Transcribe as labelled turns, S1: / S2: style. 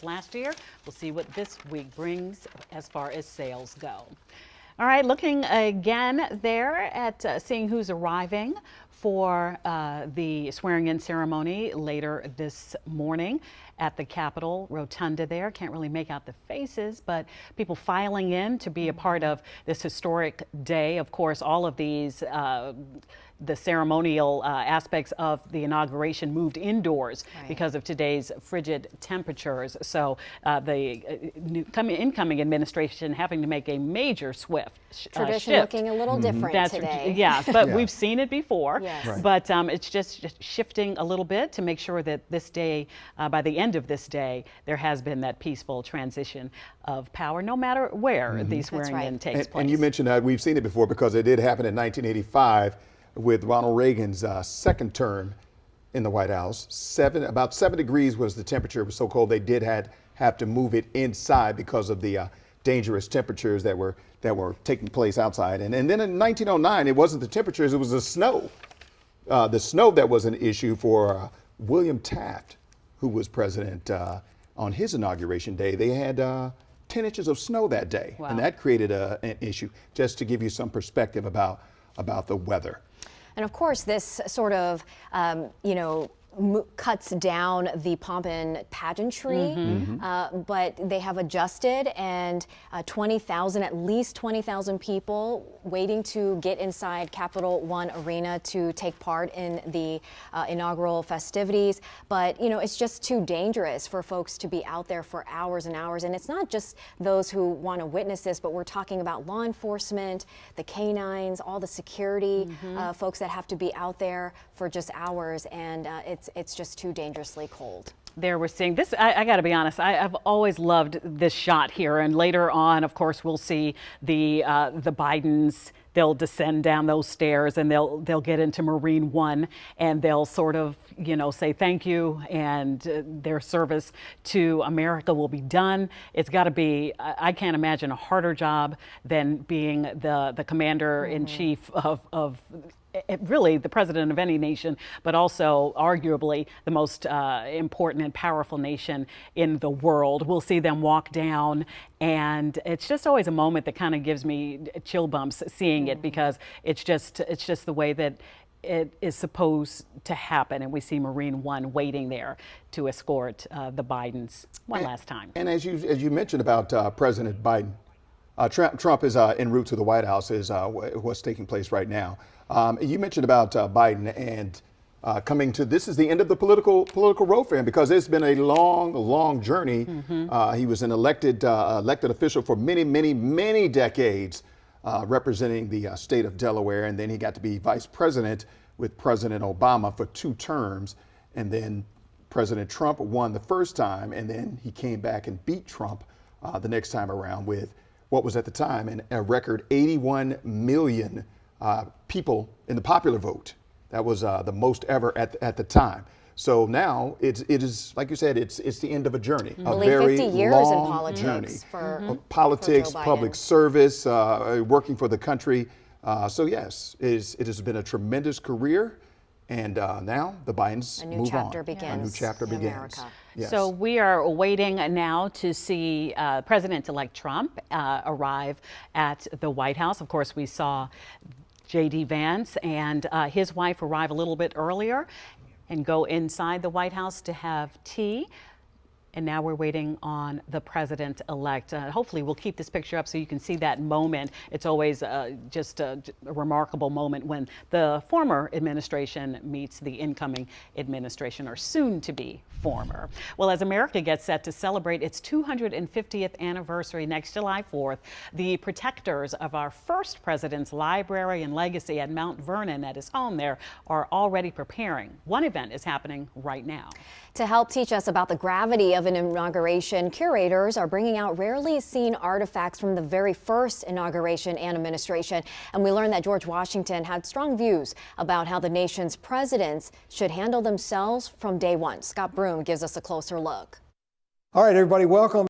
S1: last year. We'll see what this week brings as far as sales go. All right, looking again there at seeing who's arriving for the swearing-in ceremony later this morning at the Capitol Rotunda there. Can't really make out the faces, but people filing in to be a part of this historic day. Of course, all of these the ceremonial aspects of the inauguration moved indoors because of today's frigid temperatures. So the incoming administration having to make a major swift
S2: tradition
S1: shift.
S2: Looking a little different today.
S1: Yes, but we've seen it before.
S2: Yes.
S3: Right.
S1: But it's just shifting a little bit to make sure that this day, by the end of this day, there has been that peaceful transition of power, no matter where the swearing-in takes place.
S3: And you mentioned that we've seen it before because it did happen in 1985 with Ronald Reagan's second term in the White House. About 7 degrees was the temperature. It was so cold they did have to move it inside because of the dangerous temperatures that were taking place outside. And then in 1909, it wasn't the temperatures, it was the snow. The snow that was an issue for William Taft, who was president on his inauguration day. They had 10 inches of snow that day.
S1: Wow.
S3: And that created an issue, just to give you some perspective about the weather.
S2: And of course, this sort of, cuts down the pomp and pageantry, but they have adjusted, and 20,000, at least 20,000 people waiting to get inside Capital One Arena to take part in the inaugural festivities. But, it's just too dangerous for folks to be out there for hours and hours. And it's not just those who want to witness this, but we're talking about law enforcement, the canines, all the security folks that have to be out there for just hours. And it's just too dangerously cold.
S1: There we're seeing this. I got to be honest, I've always loved this shot here. And later on, of course, we'll see the Bidens. They'll descend down those stairs and they'll get into Marine One, and they'll sort of, say thank you, and their service to America will be done. It's got to be, I can't imagine a harder job than being the commander-in-chief of really the president of any nation, but also arguably the most important and powerful nation in the world. We'll see them walk down, and it's just always a moment that kind of gives me chill bumps seeing it, because it's just the way that it is supposed to happen. And we see Marine One waiting there to escort the Bidens one last time.
S3: And as you mentioned about President Biden, Trump is en route to the White House, is what's taking place right now. You mentioned about Biden and coming to, this is the end of the political road for him, because it's been a long journey. He was an elected official for many decades, representing the state of Delaware, and then he got to be vice president with President Obama for 2 terms, and then President Trump won the first time, and then he came back and beat Trump the next time around with what was at the time a record 81 million people in the popular vote. That was the most ever at the time. So now it is, like you said, it's the end of a journey, a very
S2: 50 years
S3: long
S2: in politics
S3: journey.
S2: for
S3: Politics,
S2: Joe Biden.
S3: public service, working for the country. So yes, it has been a tremendous career, and now the Bidens move on.
S2: A new chapter begins.
S3: A new chapter
S2: in
S3: begins.
S2: America.
S3: Yes.
S1: So we are waiting now to see President-elect Trump arrive at the White House. Of course, we saw J.D. Vance and his wife arrive a little bit earlier and go inside the White House to have tea. And now we're waiting on the president-elect. Hopefully we'll keep this picture up so you can see that moment. It's always just a remarkable moment when the former administration meets the incoming administration, or soon to be former. Well, as America gets set to celebrate its 250th anniversary next July 4th, the protectors of our first president's library and legacy at Mount Vernon at his home there are already preparing. One event is happening right now.
S2: To help teach us about the gravity of an inauguration, curators are bringing out rarely seen artifacts from the very first inauguration and administration. And we learned that George Washington had strong views about how the nation's presidents should handle themselves from day one. Scott Broom gives us a closer look.
S4: All right, everybody, welcome.